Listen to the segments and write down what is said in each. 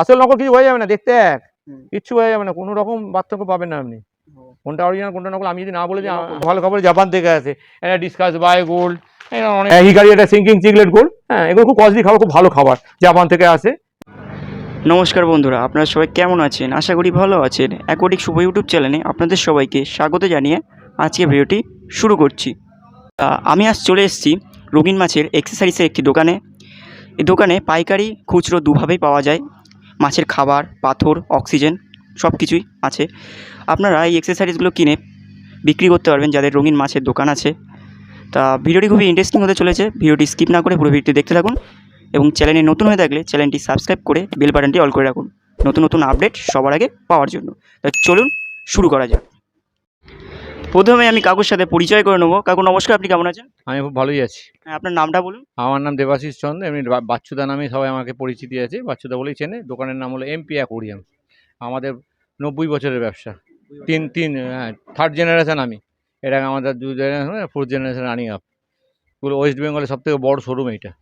আসল নকল কিছু হয়ে যাবে না, দেখতে এক, কিচ্ছু হয়ে যাবে না, কোনো রকম পার্থক্য পাবেন না আপনি। কোনটা অরিজিনাল কোনটা নকল আমি যদি না বলে দিই, ভালো খবর জাপান থেকে আসে, এটা ডিসকাস বাই গোল্ড, হিকারি, এটা সিঙ্কিং চিকলেট গোল্ড, হ্যাঁ এগুলো খুব কস্টলি খাবার, খুব ভালো খাবার, জাপান থেকে আসে। নমস্কার বন্ধুরা, আপনারা সবাই কেমন আছেন? আশা করি ভালো আছেন। অ্যাকোয়াটিক শুভ ইউটিউব চ্যানেলে আপনাদের সবাইকে স্বাগত জানিয়ে আজকে ভিডিওটি শুরু করছি। আমি আজ চলে এসেছি রঙিন মাছের অ্যাক্সেসরিজের একটি দোকানে। এই দোকানে পাইকারি খুচরো দুভাবেই পাওয়া যায়। মাছের খাবার, পাথর, অক্সিজেন সব কিছুই আছে। আপনারা এই অ্যাক্সেসরিজগুলো কিনে বিক্রি করতে পারবেন যাদের রঙিন মাছের দোকান আছে। তা ভিডিওটি খুবই ইন্টারেস্টিং হতে চলেছে, ভিডিওটি স্কিপ না করে পুরো ভিডিওটি দেখতে থাকুন এবং চ্যানেলে নতুন হয়ে থাকলে চ্যানেলটি সাবস্ক্রাইব করে বেল বাটনটি অল করে রাখুন নতুন নতুন আপডেট সবার আগে পাওয়ার জন্য। তা চলুন শুরু করা যাক। প্রথমে আমি কাকুর সাথে পরিচয় করে নেবো। কাকু নমস্কার, আপনি কেমন আছেন? আমি খুব ভালোই আছি। হ্যাঁ, আপনার নামটা বলুন। আমার নাম দেবাশিস চন্দ্র, এমনি বাচ্চুদা নামে সবাই আমাকে পরিচিতি আছে, বাচ্চুদা বলেই চেনে। দোকানের নাম হলো এমপি অ্যাকোরিয়াম। আমাদের 90 বছরের ব্যবসা, তিন তিন থার্ড জেনারেশন আমি, এটা আমাদের 2 generation, 4th generation running up. পুরো ওয়েস্ট বেঙ্গলের সব থেকে বড় শোরুম এইটা।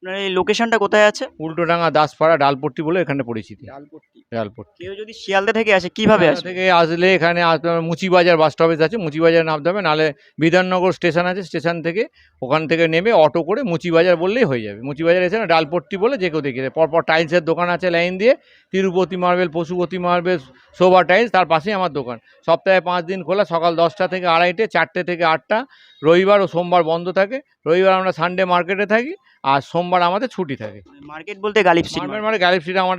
আপনার এই লোকেশনটা কোথায় আছে? উল্টোডাঙ্গা দাসপাড়া ডালপট্টি বলে এখানে পরিচিতি। ডালপট্টি কেউ যদি শিয়ালদা থেকে আসে কিভাবে শিয়ালদা আসবে? থেকে আসলে এখানে আসতে হবে, মুচিবাজার বাস স্টপেজ আছে, মুচিবাজার নামতে হবে, নাহলে বিধাননগর স্টেশন আছে, স্টেশন থেকে ওখান থেকে নেমে অটো করে মুচিবাজার বললেই হয়ে যাবে। মুচিবাজার এসে না ডালপট্টি বলে যে কেউ দেখিয়ে দেবে। পরপর টাইলসের দোকান আছে লাইন দিয়ে, তিরুপতি মার্বেল, পশুপতি মার্বেল, শোভা টাইলস, তার পাশেই আমার দোকান। সপ্তাহে 5 দিন খোলা, সকাল 10টা থেকে 2:30, 4টে থেকে 8টা। রবিবার ও সোমবার বন্ধ থাকে। রবিবার আমরা সানডে মার্কেটে থাকি, আর সোমবার আমাদের ছুটি থাকে। মার্কেট বলতে গালিব স্ট্রিট। মার্কেট মানে গ্যালেপ স্ট্রিটে আমার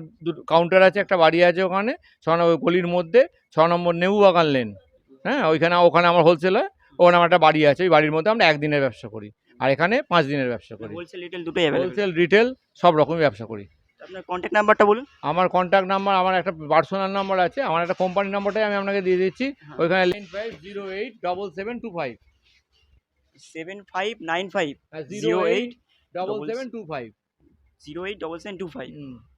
কাউন্টার আছে, একটা বাড়ি আছে ওখানে 6 নম্বর গলির মধ্যে, 6 নম্বর নেবু বাগান লেন, হ্যাঁ ওখানে আমার হোলসেল হয়। ওখানে আমার একটা বাড়ি আছে, ওই বাড়ির মধ্যে আমরা 1 দিনের ব্যবসা করি, আর এখানে 5 দিনের ব্যবসা করি। হোলসেল রিটেল দুটোই অ্যাভেলেবল। হোলসেল রিটেল সব রকমই ব্যবসা করি। আপনার কন্ট্যাক্ট নাম্বারটা বলুন। আমার কন্ট্যাক্ট নাম্বার, আমার একটা পার্সোনাল নাম্বার আছে, আমার একটা কোম্পানির নাম্বারটাই আমি আপনাকে দিয়ে দিচ্ছি। ওইখানে 95087725 7595 08 08 7725। 087725।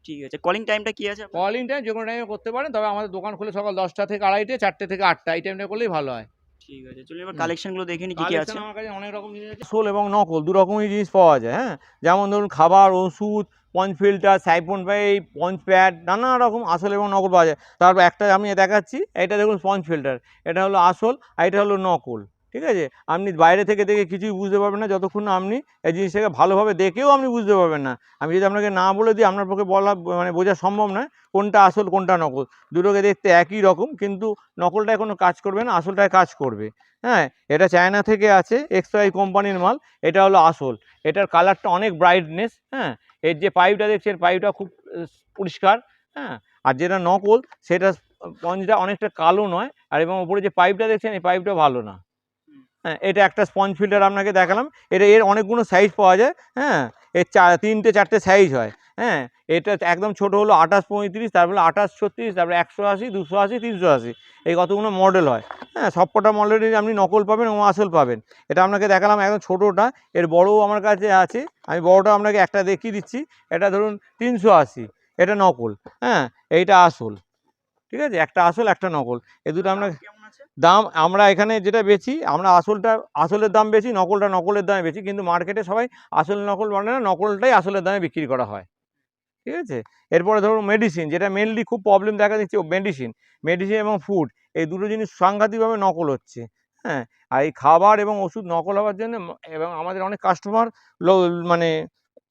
ঠিক আছে, কলিং টাইমটা কি আছে? কলিং টাইম যে কোনো টাইমে করতে পারেন, তবে আমাদের দোকান খুলে সকাল 10টা থেকে 2:30, 4টে থেকে 8টা, এই টাইমটা করলেই ভালো হয়। ঠিক আছে, চলুন এবার কালেকশনগুলো দেখে নিই কি কি আছে। আমার কাছে অনেক রকম জিনিস আছে, আসল এবং নকল দু রকমই জিনিস পাওয়া যায়। হ্যাঁ, যেমন ধরুন খাবার, ওষুধ, পঞ্চ ফিল্টার, সাইফন পাইপ, পঞ্চ প্যাড, নানা রকম আসল এবং নকল পাওয়া যায়। তারপর একটা আমি দেখাচ্ছি, এটা দেখুন পঞ্চ ফিল্টার, এটা হলো আসল আর এটা হলো নকল। ঠিক আছে, আপনি বাইরে থেকে দেখে কিছুই বুঝতে পারবেন না যতক্ষণ না আপনি এই জিনিসটাকে ভালোভাবে দেখেও আপনি বুঝতে পারবেন না। আমি যদি আপনাকে না বলে দিই, আপনার পক্ষে বলা মানে বোঝা সম্ভব নয় কোনটা আসল কোনটা নকল। দুটোকে দেখতে একই রকম, কিন্তু নকলটায় কোনো কাজ করবে না, আসলটায় কাজ করবে। হ্যাঁ, এটা চায়না থেকে আছে, এক্সওয়াই কোম্পানির মাল। এটা হলো আসল, এটার কালারটা অনেক ব্রাইটনেস। হ্যাঁ, এর যে পাইপটা দেখছেন, পাইপটা খুব পরিষ্কার। হ্যাঁ, আর যেটা নকল সেটা স্পঞ্জটা অনেকটা কালো নয়, আর এবং উপরে যে পাইপটা দেখছেন এই পাইপটা ভালো না। হ্যাঁ, এটা একটা স্পঞ্জ ফিল্টার আপনাকে দেখালাম, এর অনেকগুলো সাইজ পাওয়া যায়। হ্যাঁ, এর 3টে 4টে সাইজ হয়। হ্যাঁ, এটা একদম ছোট হলো 2835, তারপরে 2836, তারপরে 180, 280, 380, এই কতগুলো মডেল হয়। হ্যাঁ, সবকটা মডেলেরই আপনি নকল পাবেন এবং আসল পাবেন। এটা আপনাকে দেখালাম একদম ছোটোটা, এর বড়ও আমার কাছে আছে, আমি বড়টা আপনাকে একটা দেখিয়ে দিচ্ছি। এটা ধরুন 380, এটা নকল। হ্যাঁ, এইটা আসল। ঠিক আছে, একটা আসল একটা নকল, এ দুটো আপনাকে দাম আমরা এখানে যেটা বেচি, আমরা আসলের দাম বেশি, নকলটা নকলের দামে বেশি, কিন্তু মার্কেটে সবাই আসল নকল বলে না, নকলটাই আসলের দামে বিক্রি করা হয়। ঠিক আছে, এরপরে ধরুন মেডিসিন, যেটা মেনলি খুব প্রবলেম দেখা দিচ্ছে, মেডিসিন এবং ফুড, এই দুটো জিনিস সাংঘাতিকভাবে নকল হচ্ছে। হ্যাঁ, আর এই খাবার এবং ওষুধ নকল হওয়ার জন্য এবং আমাদের অনেক কাস্টমার মানে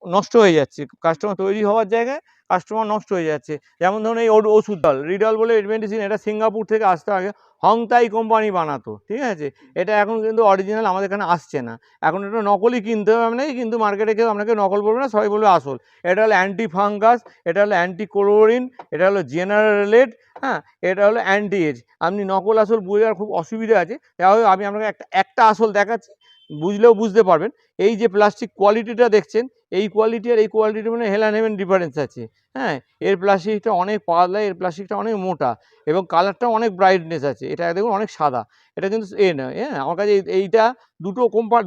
নষ্ট হয়ে যাচ্ছে, কাস্টমার তৈরি হওয়ার জায়গায় কাস্টমার নষ্ট হয়ে যাচ্ছে। যেমন ধরুন এই ওষুধ রিডল বলে মেডিসিন, এটা সিঙ্গাপুর থেকে আসতে আগে হংতাই কোম্পানি বানাতো। ঠিক আছে, এটা এখন কিন্তু অরিজিনাল আমাদের এখানে আসছে না, এখন এটা নকলই কিনতে হবে আপনাকে, কিন্তু মার্কেটে কেউ আপনাকে নকল বলবে না, সবাই বলবে আসল। এটা হলো অ্যান্টি ফাঙ্গাস, এটা হলো অ্যান্টি ক্লোরিন, এটা হলো জেনারেলেট। হ্যাঁ, এটা হলো অ্যান্টি এজ। আপনি নকল আসল বোঝার খুব অসুবিধা আছে, তাহলে আমি আপনাকে একটা আসল দেখাচ্ছি, বুঝলেও বুঝতে পারবেন। এই যে প্লাস্টিক কোয়ালিটিটা দেখছেন, এই কোয়ালিটি আর এই কোয়ালিটির মানে হেল অ্যান্ড হেভেন ডিফারেন্স আছে। হ্যাঁ, এর প্লাস্টিকটা অনেক পাতলা, এর প্লাস্টিকটা অনেক মোটা, এবং কালারটাও অনেক ব্রাইটনেস আছে। এটা দেখুন অনেক সাদা, এটা কিন্তু নয়। হ্যাঁ, আমার কাছে এইটা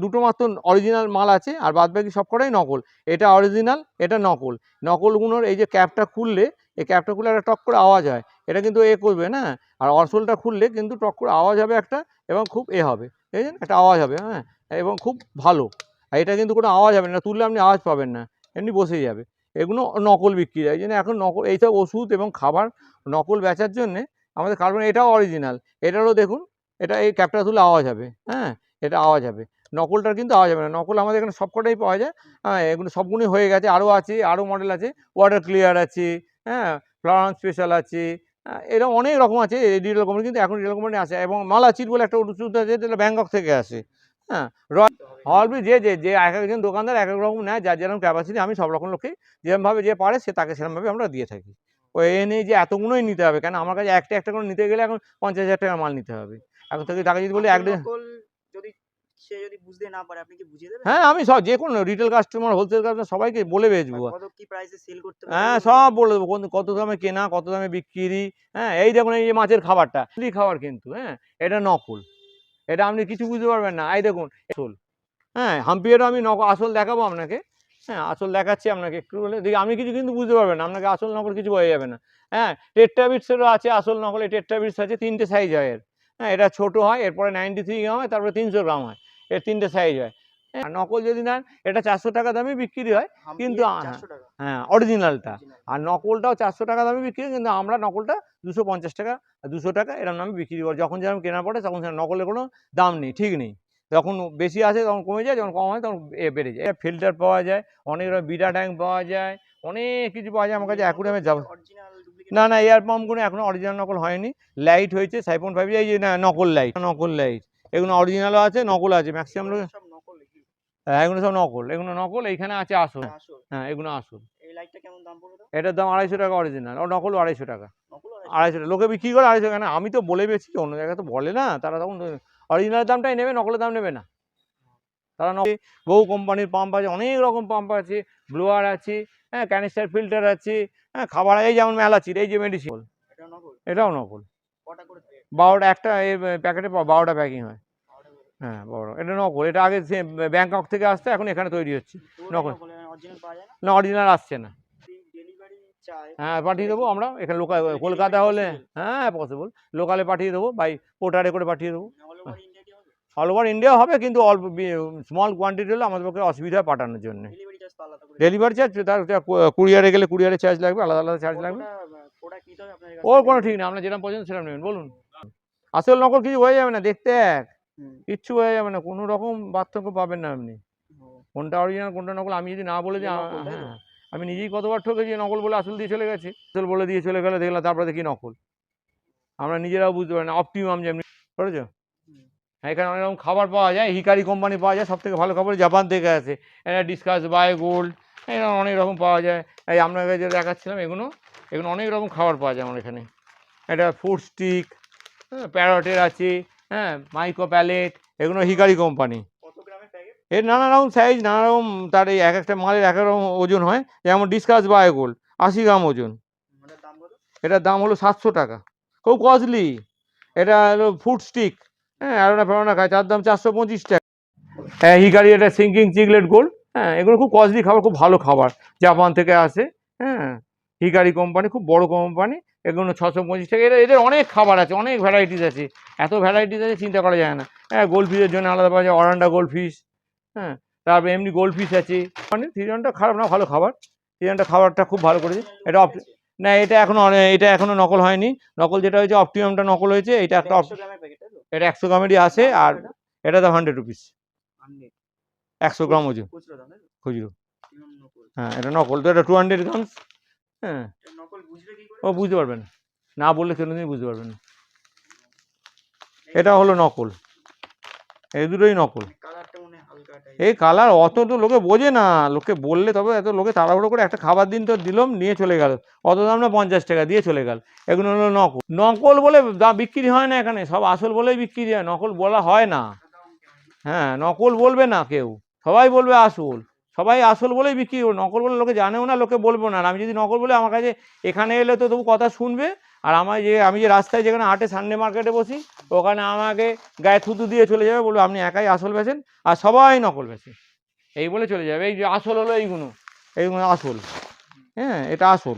দুটো মাত্র অরিজিনাল মাল আছে, আর বাদবাকি সবকটাই নকল। এটা অরিজিনাল, এটা নকল। নকলগুলোর এই যে ক্যাপটা খুললে, এই ক্যাপটা খুললে একটা টক করে আওয়াজ হয়, এটা কিন্তু করবে না। আর আসলটা খুললে কিন্তু টক করে আওয়াজ হবে একটা, এবং খুব হবে, বুঝলেন, একটা আওয়াজ হবে। হ্যাঁ, এবং খুব ভালো। আর এটা কিন্তু কোনো আওয়াজ হবে না, তুললে আপনি আওয়াজ পাবেন না, এমনি বসে যাবে। এগুলো নকল বিক্রি হয়। এই জন্য এখন নকল এইসব ওষুধ এবং খাবার নকল বেচার জন্যে আমাদের কার্বন, এটাও অরিজিনাল, এটারও দেখুন, এটা এই ক্যাপটা তুলে আওয়াজ হবে, হ্যাঁ, এটা আওয়াজ হবে। নকলটার কিন্তু আওয়াজ হবে না। নকল আমাদের এখানে সবকটাই পাওয়া যায়, হ্যাঁ, এগুলো সবগুলোই হয়ে গেছে, আরও আছে, আরও মডেল আছে, ওয়াটার ক্লিয়ার আছে, হ্যাঁ, ফ্লাওয়ার স্পেশাল আছে, এরকম অনেক রকম আছে রিয়েল কোম্পানি। কিন্তু এখন রিয়েল কোম্পানি আসে, এবং মালাচিট বলে একটা ওষুধ আছে, যেটা ব্যাংকক থেকে আসে, হ্যাঁ। হলবি যে যে যে এক একজন দোকানদার এক এক রকম নেয়, যার যেরকম ক্যাপাসিটি। আমি সব রকম লোককেই যেরকমভাবে যে পারে সে তাকে সেরকমভাবে আমরা দিয়ে থাকি। ও এ নেই যে এতগুলোই নিতে হবে, কেন আমার কাছে একটা একটা করে নিতে গেলে এখন 50,000 টাকার মাল নিতে হবে। এখন থেকে তাকে যদি বলি যদি সে যদি বুঝতে না পারে, আপনি কি বুঝিয়ে দেবেন? হ্যাঁ, আমি সব যে কোনো রিটেল কাস্টমার, হোলসেল কাস্টমার সবাইকে বলে বেচবো। কত কি প্রাইসে সেল করতে হবে? হ্যাঁ, সব বলে দেবো, কত দামে কেনা, কত দামে বিক্রি। হ্যাঁ, এই দেখুন, এই যে মাছের খাবারটা খাবার কিন্তু, হ্যাঁ, এটা নকল, এটা আপনি কিছু বুঝতে পারবেন না। এই দেখুন আসল, হ্যাঁ, হাম্পিয়ারও আমি আসল দেখাবো আপনাকে, হ্যাঁ, আসল দেখাচ্ছি আপনাকে, একটু বলে দেখি, আপনি কিছু কিন্তু বুঝতে পারবেন না, আপনাকে আসল নকল কিছু বোঝা যাবে না। হ্যাঁ, টেট্রাবিটসেরও আছে আসল নকল, এই টেট্রাবিটস আছে 3টে সাইজ হয় এর, হ্যাঁ, এটা ছোটো হয়, এরপরে 93 গ্রাম হয়, তারপরে 300 গ্রাম হয়, এর 3টে সাইজ হয়। আর নকল যদি নেন, এটা 400 টাকা দামে বিক্রি হয়, কিন্তু হ্যাঁ, অরিজিনালটা। আর নকলটাও 400 টাকা দামে বিক্রি হয়, কিন্তু আমরা নকলটা 250 টাকা, 200 টাকা এরকম দামে বিক্রি করি। যখন যেরকম কেনা পড়ে তখন নকলের কোনো দাম নেই, ঠিক নেই। যখন বেশি আসে তখন কমে যায়, যখন কম হয় তখন বেড়ে যায়। ফিল্টার পাওয়া যায়, অনেক রকম বিটা ট্যাঙ্ক পাওয়া যায়, অনেক কিছু পাওয়া যায় আমার কাছে। অ্যাকুরিয়ামে যাব না, না, এয়ার পাম্পগুলো এখনো অরিজিনাল নকল হয়নি। লাইট হয়েছে সাইফন 5, এই যে না নকল লাইট, নকল লাইট, এগুলো অরিজিনালও আছে, নকল আছে, ম্যাক্সিমাম লোক। হ্যাঁ, এগুলো সব নকল, এগুলো নকল, এইখানে আছে আসল। হ্যাঁ, এগুলো আসল। এটার দাম 250 টাকা অরিজিনাল, ও নকল 250 টাকা। 250 টাকা লোকে বিক্রি করে 250, কেন আমি তো বলে বেশি, অন্য জায়গায় তো বলে না, তারা তখন অরিজিনাল দামটাই নেবে, নকলের দাম নেবে না তারা। বহু কোম্পানির পাম্প আছে, অনেক রকম পাম্প আছে, ব্লোয়ার আছে, হ্যাঁ, ক্যানিস্টার ফিল্টার আছে, হ্যাঁ, খাবার, এই যেমন মেলাচির, এই যে মেডিসিন, এটাও নকল। 12টা একটা প্যাকেটে 12টা প্যাকিং হয়, হ্যাঁ, বড়, এটা নকল। এটা আগে ব্যাংকক থেকে আসতো, এখন এখানে তৈরি হচ্ছে নকল। না, অরিজিনাল আসছে না। হ্যাঁ, পাঠিয়ে দেবো আমরা, এখানে লোকাল, কলকাতা হলে হ্যাঁ পসিবল, লোকালে পাঠিয়ে দেবো, বাই পোর্টারে করে পাঠিয়ে দেবো। অল ওভার ইন্ডিয়া হবে, কিন্তু অল্প স্মল কোয়ান্টিটি হলে আমাদের পক্ষে অসুবিধা হয় পাঠানোর জন্য। ডেলিভারি চার্জ, তার কুরিয়ারে গেলে কুরিয়ারে চার্জ লাগবে, আলাদা আলাদা চার্জ লাগবে। ওর কোনো ঠিক নেই, আপনার যেরকম পছন্দ সেরকম নেবেন, বলুন। আসল নকল কিছু হয়ে যাবে না, দেখতে এক, কিচ্ছু হয়ে যাবে না, কোনো রকম পার্থক্য পাবেন না আপনি। কোনটা অরিজিনাল কোনটা নকল আমি যদি না বলে দিই, হ্যাঁ, আমি নিজেই কতবার ঠকেছি, নকল বলে আসল দিয়ে চলে গেছি, আসল বলে দিয়ে চলে গেলে দেখলাম তারপরে দেখি নকল। আমরা নিজেরাও বুঝতে পারি না। অপটিমাম যেমনি, বুঝেছো, এখানে অনেক রকম খাবার পাওয়া যায়, হিকারি কোম্পানি পাওয়া যায়, সব থেকে ভালো খাবার জাপান থেকে আছে, এটা ডিসকাস, বাই গোল্ড, এরকম অনেক রকম পাওয়া যায়। এই আপনাকে যে দেখাচ্ছিলাম, এগুলো অনেক রকম খাবার পাওয়া যায় আমার এখানে। এটা ফুড স্টিক, হ্যাঁ, প্যারটের আছে, হ্যাঁ, মাইক্রো প্যালেট, এগুলো হিকারি কোম্পানি। এর নানা রকম সাইজ, নানা রকম, তার এই এক একটা মালের এক এক রকম ওজন হয়। যেমন ডিসকাস বাই গোল্ড 80 গ্রাম ওজন, এটার দাম হলো 700 টাকা, খুব কস্টলি। এটা হলো ফুড স্টিক, হ্যাঁ, অ্যারোনা ফেরোনা খায়, তার দাম 425 টাকা। হ্যাঁ, হিকারি, এটা সিঙ্কিং চিকলেট গোল্ড, হ্যাঁ, এগুলো খুব কস্টলি খাবার, খুব ভালো খাবার, জাপান থেকে আসে, হ্যাঁ, হিকারি কোম্পানি, খুব বড় কোম্পানি। এগুলো 625 টাকা। এদের অনেক খাবার আছে, অনেক ভ্যারাইটিস আছে, এত ভ্যারাইটিস আছে চিন্তা করা যায় না। হ্যাঁ, গোল্ড ফিশের জন্য আলাদা পাওয়া যায়, অরান্ডা গোল্ড ফিশ, হ্যাঁ, তারপরে এমনি গোল্ড ফিশ আছে। মানে সিজনটা খারাপ না, ভালো খাবার, সিজনটা খাবারটা খুব ভালো করেছে। এটা না, এটা এখনো নকল হয়নি। নকল যেটা হয়েছে অপটিমামটা নকল হয়েছে, এটা একটা, এটা 100 গ্রামেরই আছে, আর এটা দাম 100 রুপিস, 100 গ্রাম ওজন খুচরো। হ্যাঁ, এটা নকল তো, এটা 200 গ্রামস। হ্যাঁ, ও বুঝতে পারবেন না, বললে কোনোদিনই বুঝতে পারবেন না। এটা হলো নকল, এই দুটোই নকল। এই কালার অত তো লোকে বোঝে না, লোকে বললে তবে, এত লোকে তাড়াহুড়ো করে একটা খাবার দিন তো দিলাম, নিয়ে চলে গেল, অত দাম না 50 টাকা দিয়ে চলে গেল। এগুলো হলো নকল। নকল বলে বিক্রি হয় না এখানে, সব আসল বলেই বিক্রি হয়, নকল বলা হয় না। হ্যাঁ, নকল বলবে না কেউ, সবাই বলবে আসল, সবাই আসল বলেই বিক্রি করবে, নকল বলে লোকে জানেও না, লোকে বলবো না। আর আমি যদি নকল বলে, আমার কাছে এখানে এলে তো তবু কথা শুনবে। আর আমি যে রাস্তায় যেখানে হাটে সানডে মার্কেটে বসি, ওখানে আমাকে গায়ে থুতু দিয়ে চলে যাবে, বলবো আপনি একাই আসল বেচেন, আর সবাই নকল বেচে, এই বলে চলে যাবে। এই যে আসল হলো এইগুলো আসল, হ্যাঁ, এটা আসল।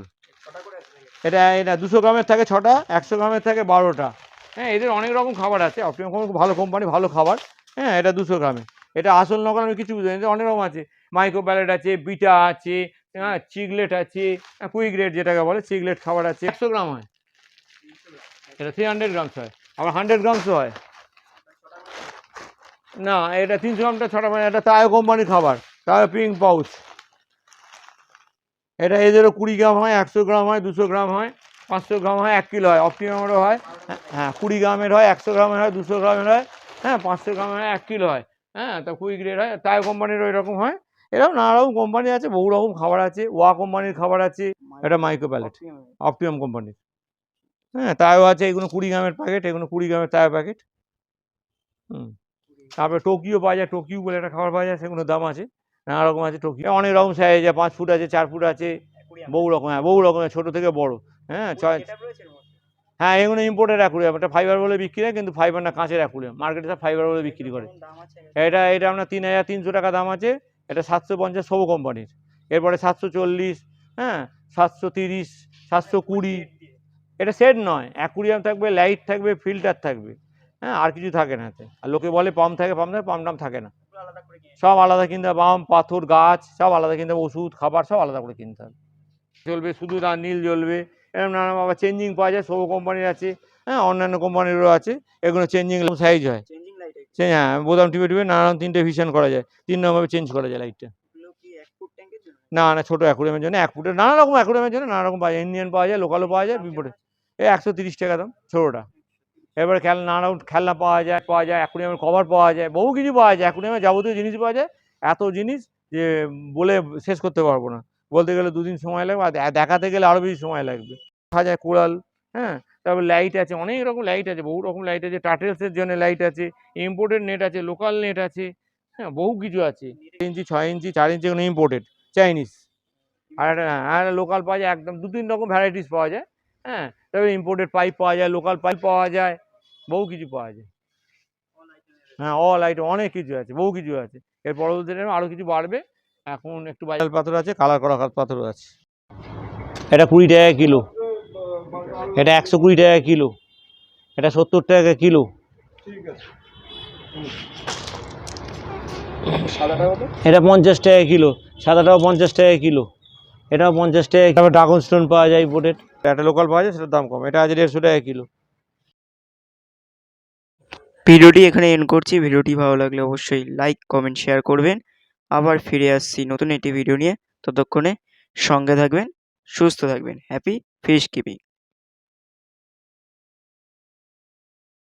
এটা 200 গ্রামের থাকে 6টা, 100 গ্রামের থাকে 12টা। হ্যাঁ, এদের অনেক রকম খাবার আছে, অপটিমাম খুব ভালো কোম্পানি, ভালো খাবার। হ্যাঁ, এটা 200 গ্রামে। এটা আসল নকল আমি কিছু বুঝি না, অনেক রকম আছে, মাইক্রো প্যালেট আছে, বিটা আছে, হ্যাঁ চিগলেট আছে, কুইক রেট যেটাকে বলে চিগলেট খাবার আছে, 100 গ্রাম হয়, এটা 300 গ্রামস হয়, আবার 100 গ্রামসও হয়। না এটা 300 গ্রামটা 6টা, মানে এটা তাও কোম্পানির খাবার, তাও পিঙ্ক পাউচ। এটা এদেরও 20 গ্রাম হয়, 100 গ্রাম হয়, 200 গ্রাম হয়, 500 গ্রাম হয়, 1 কিলো হয়, অপটিমামেরও হয়। হ্যাঁ 20 গ্রামের হয়, 100 গ্রামের হয়, 200 গ্রামের হয়, হ্যাঁ 500 গ্রামের হয়, 1 কিলো হয়। হ্যাঁ তা কুইক রেট হয়, তাই কোম্পানির ওই রকম হয়। এরকম নানা রকম কোম্পানি আছে, বহু রকম খাবার আছে, ওয়া কোম্পানির খাবার আছে, এটা মাইক্রো প্যালেট অপটিমাম কোম্পানির। হ্যাঁ তাও আছে, এগুলো 20 গ্রামের প্যাকেট, এগুলো 20 গ্রামের তাও প্যাকেট। হুম তারপরে টোকিও পাওয়া যায়, টোকিও বলে একটা খাবার পাওয়া যায়, সেগুলো দাম আছে, নানা রকম আছে টোকিও, অনেক রকম সাইজ আছে, 5 ফুট আছে, 4 ফুট আছে, বহু রকম, হ্যাঁ বহু রকমের, ছোটো থেকে বড়। হ্যাঁ হ্যাঁ এগুলো ইম্পোর্টেড অ্যাকুরিয়াম, এটা ফাইবার বলে বিক্রি হয়, কিন্তু ফাইবার না, কাঁচের অ্যাকুরিয়াম, মার্কেটে সব ফাইবার বলে বিক্রি করে। এটা এটা আপনার 3300 টাকা দাম আছে, এটা 750 সবো কোম্পানির। এরপরে 740, হ্যাঁ 730, 720। এটা সেট নয়, অ্যাকুরিয়াম থাকবে, লাইট থাকবে, ফিল্টার থাকবে, হ্যাঁ আর কিছু থাকে না এতে। আর লোকে বলে পাম্প থাকে, পাম্প টাম থাকে না, সব আলাদা কিনতে হবে, বাম পাথর গাছ সব আলাদা কিনতে হবে, ওষুধ খাবার সব আলাদা করে কিনতে হবে। জ্বলবে শুধু না, নীল জ্বলবে, এরকম নানা, আবার চেঞ্জিং পাওয়া যায়, সবো কোম্পানির আছে, হ্যাঁ অন্যান্য কোম্পানিরও আছে, এগুলো চেঞ্জিং সাইজ হয়। হ্যাঁ বোতাম টিপে টিপে নানা রকম 3টে ভিশন করা যায়, 3 রকমভাবে চেঞ্জ করা যায় লাইটটা। না না ছোটো অ্যাকুরিয়ামের জন্য, 1 ফুটের নানা রকম অ্যাকুরিয়ামের জন্য নানা রকম পাওয়া যায়, ইন্ডিয়ান পাওয়া যায়, লোকালও পাওয়া যায়, বিপরীত এই 130 টাকা দাম ছোটোটা। এবারে নানা রকম খেলনা পাওয়া যায়, অ্যাকুরিয়ামের কভার পাওয়া যায়, বহু কিছু পাওয়া যায়, অ্যাকুরিয়ামের যাবতীয় জিনিস পাওয়া যায়, এত জিনিস যে বলে শেষ করতে পারবো না, বলতে গেলে 2 দিন সময় লাগবে, আর দেখাতে গেলে আরও বেশি সময় লাগবে। দেখা যায় কোরাল, হ্যাঁ তারপর লাইট আছে, অনেক রকম লাইট আছে, বহু রকম লাইট আছে, টার্টেলসের জন্য লাইট আছে, ইম্পোর্টেড নেট আছে, লোকাল নেট আছে, হ্যাঁ বহু কিছু আছে। 4 ইঞ্চি, 6 ইঞ্চি, 4 ইঞ্চি এগুলো ইম্পোর্টেড চাইনিজ, আর একটা লোকাল পাওয়া যায়, একদম 2-3 রকম ভ্যারাইটিস পাওয়া যায়। হ্যাঁ তারপরে ইম্পোর্টেড পাইপ পাওয়া যায়, লোকাল পাইপ পাওয়া যায়, বহু কিছু পাওয়া যায়। হ্যাঁ অল আইটেম অনেক কিছু আছে, বহু কিছু আছে, এর পরবর্তী টাইমে আরও কিছু বাড়বে। এখন একটু বাজার পাথর আছে, কালার করা পাথরও আছে। এটা 20 টাকা কিলো, এটা 120 টাকা কিলো, এটা 70 টাকা কিলো। এটা 50 টাকা কিলো, সাদাটাও 50 টাকা কিলো, এটাও 50 টাকা। তারপর ড্রাগন স্টোন পাওয়া যায় ইম্পোর্টেড, একটা লোকাল পাওয়া যায়, সেটার দাম কম, এটা আছে 150 টাকা কিলো। ভিডিওটি এখানে এন্ড করছি। ভিডিওটি ভালো লাগলে অবশ্যই লাইক, কমেন্ট, শেয়ার করবেন। আবার ফিরে আসছি নতুন একটি ভিডিও নিয়ে, ততক্ষণে সঙ্গে থাকবেন, সুস্থ থাকবেন। Happy fish keeping.